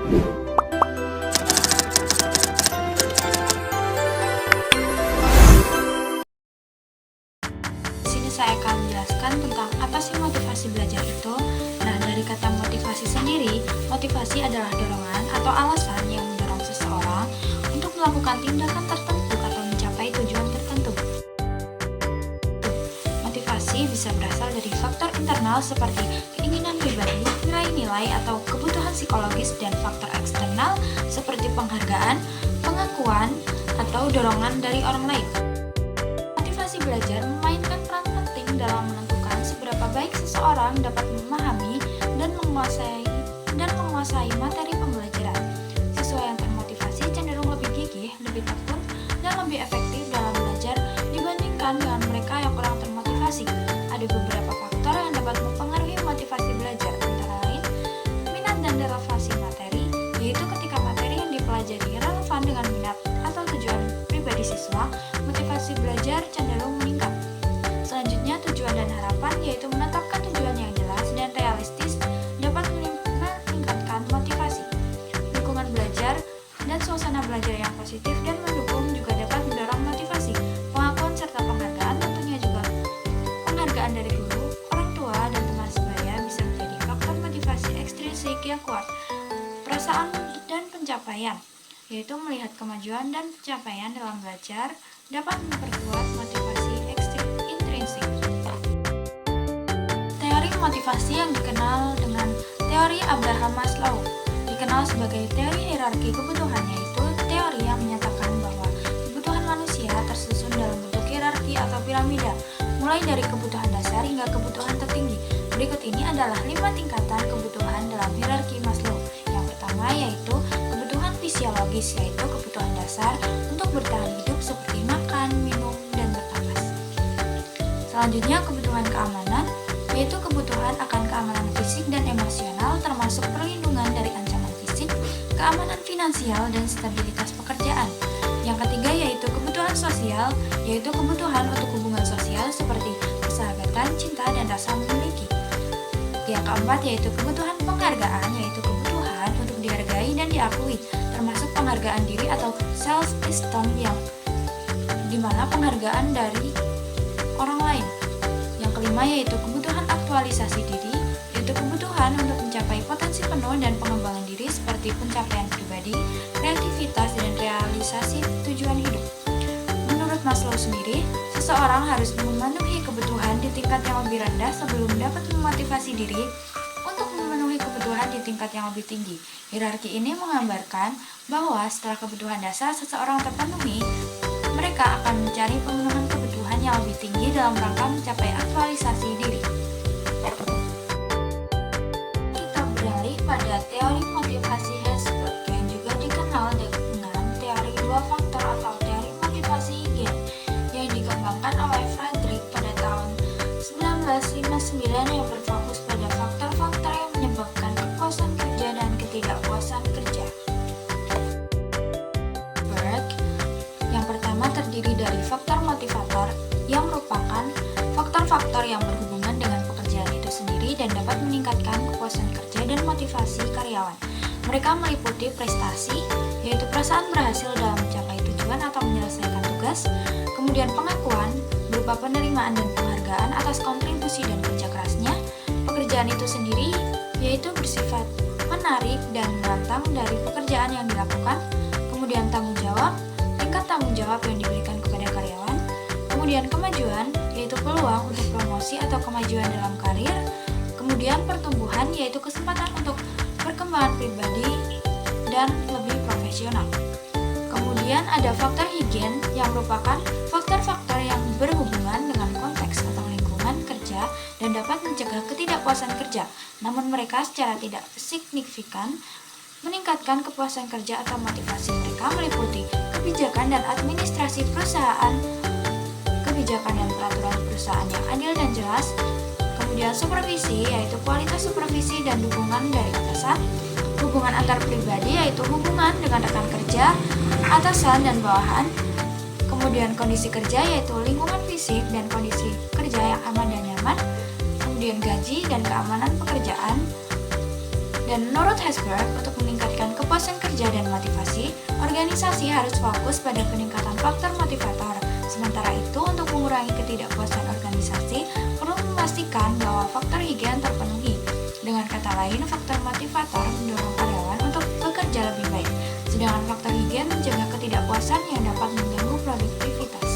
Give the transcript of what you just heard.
Di sini saya akan menjelaskan tentang apa sih motivasi belajar itu. Nah, dari kata motivasi sendiri, motivasi adalah dorongan atau alasan yang mendorong seseorang untuk melakukan tindakan tertentu atau mencapai tujuan tertentu. Motivasi bisa berasal dari faktor internal seperti keinginan pribadi, nilai-nilai atau kebutuhan psikologis, dan faktor eksternal seperti penghargaan, pengakuan, atau dorongan dari orang lain. Motivasi belajar memainkan peran penting dalam menentukan seberapa baik seseorang dapat memahami dan menguasai materi pembelajaran. Siswa yang termotivasi cenderung lebih gigih, lebih tekun, dan lebih efektif dalam belajar dibandingkan dengan mereka yang kurang termotivasi. Ada beberapa faktor yang dapat mempengaruhi motivasi belajar, antara lain minat dan relevasi materi, yaitu ketika materi yang dipelajari relevan dengan minat atau tujuan pribadi siswa, motivasi belajar cenderung meningkat. Selanjutnya, tujuan dan harapan, yaitu menetapkan tujuan yang jelas dan realistis dapat meningkatkan motivasi. Lingkungan belajar dan suasana belajar yang positif dan mendukung juga dapat mendorong motivasi. Pengakuan serta penghargaan, tentunya juga penghargaan dari guru, orang tua, dan teman sebaya bisa menjadi faktor motivasi ekstrinsik yang kuat. Perasaan dan pencapaian, yaitu melihat kemajuan dan pencapaian dalam belajar, dapat memperkuat motivasi intrinsik. Teori motivasi yang dikenal dengan teori Abraham Maslow dikenal sebagai teori hierarki kebutuhan, yaitu teori yang menyatakan bahwa kebutuhan manusia tersusun dalam bentuk hierarki atau piramida, mulai dari kebutuhan dasar hingga kebutuhan tertinggi. Berikut ini adalah 5 tingkatan kebutuhan dalam hierarki Maslow. Yang pertama yaitu kebutuhan fisiologis, yaitu kebutuhan dasar untuk bertahan hidup seperti makan, minum, dan bernapas. Selanjutnya kebutuhan keamanan, yaitu kebutuhan akan keamanan fisik dan emosional termasuk perlindungan dari ancaman fisik, keamanan finansial, dan stabilitas pekerjaan. Yang ketiga yaitu kebutuhan sosial, yaitu kebutuhan untuk hubungan sosial seperti persahabatan, cinta, dan rasa memiliki. Yang keempat yaitu kebutuhan penghargaan, yaitu kebutuhan untuk dihargai dan diakui, termasuk penghargaan diri atau self-esteem, yang dimana penghargaan dari orang lain. Yang kelima yaitu kebutuhan aktualisasi diri, yaitu kebutuhan untuk mencapai potensi penuh dan pengembangan diri seperti pencapaian pribadi, kreativitas, dan realisasi tujuan hidup. Menurut Maslow sendiri, seseorang harus memenuhi kebutuhan di tingkat yang lebih rendah sebelum dapat memotivasi diri untuk memenuhi kebutuhan di tingkat yang lebih tinggi. Hierarki ini menggambarkan bahwa setelah kebutuhan dasar seseorang terpenuhi, mereka akan mencari pemenuhan kebutuhan yang lebih tinggi dalam rangka mencapai aktualisasi diri. Kita beralih pada teori motivasi Herzberg yang juga dikenal dengan teori 2 faktor atau teori motivasi Higgin yang dikembangkan oleh Friedrich pada tahun 1959 yang berfokus pada faktor-faktor yang menyebabkan kepuasan kerja dan ketidakpuasan kerja. Yang pertama terdiri dari faktor motivator yang merupakan faktor-faktor yang berhubungan dengan pekerjaan itu sendiri dan dapat meningkatkan kepuasan kerja dan motivasi karyawan. Mereka meliputi prestasi, yaitu perasaan berhasil dalam mencapai tujuan atau menyelesaikan tugas, kemudian pengakuan berupa penerimaan dan penghargaan atas kontribusi dan kerja kerasnya. Pekerjaan itu sendiri yaitu bersifat menarik dan menantang dari pekerjaan yang dilakukan, kemudian tanggung jawab, tingkat tanggung jawab yang diberikan kepada karyawan, kemudian kemajuan, yaitu peluang untuk promosi atau kemajuan dalam karir, kemudian pertumbuhan, yaitu kesempatan untuk perkembangan pribadi dan lebih profesional. Kemudian ada faktor Higgin yang merupakan faktor-faktor yang berhubungan dengan konteks atau lingkungan kerja dan dapat mencegah ketidakpuasan kerja, namun mereka secara tidak signifikan meningkatkan kepuasan kerja atau motivasi. Mereka meliputi kebijakan dan administrasi perusahaan, kebijakan dan peraturan perusahaan yang adil dan jelas, kemudian supervisi, yaitu kualitas supervisi dan dukungan dari atasan, hubungan antar pribadi, yaitu hubungan dengan rekan kerja, atasan dan bawahan, kemudian kondisi kerja, yaitu lingkungan fisik dan kondisi kerja yang aman dan nyaman, kemudian gaji dan keamanan pekerjaan, Dan menurut Hesberg, untuk meningkatkan kepuasan kerja dan motivasi, organisasi harus fokus pada peningkatan faktor motivator. Sementara itu, untuk mengurangi ketidakpuasan organisasi, perlu memastikan bahwa faktor higien terpenuhi. Dengan kata lain, faktor motivator mendorong karyawan untuk bekerja lebih baik, sedangkan faktor higien mencegah ketidakpuasan yang dapat mengganggu produktivitas.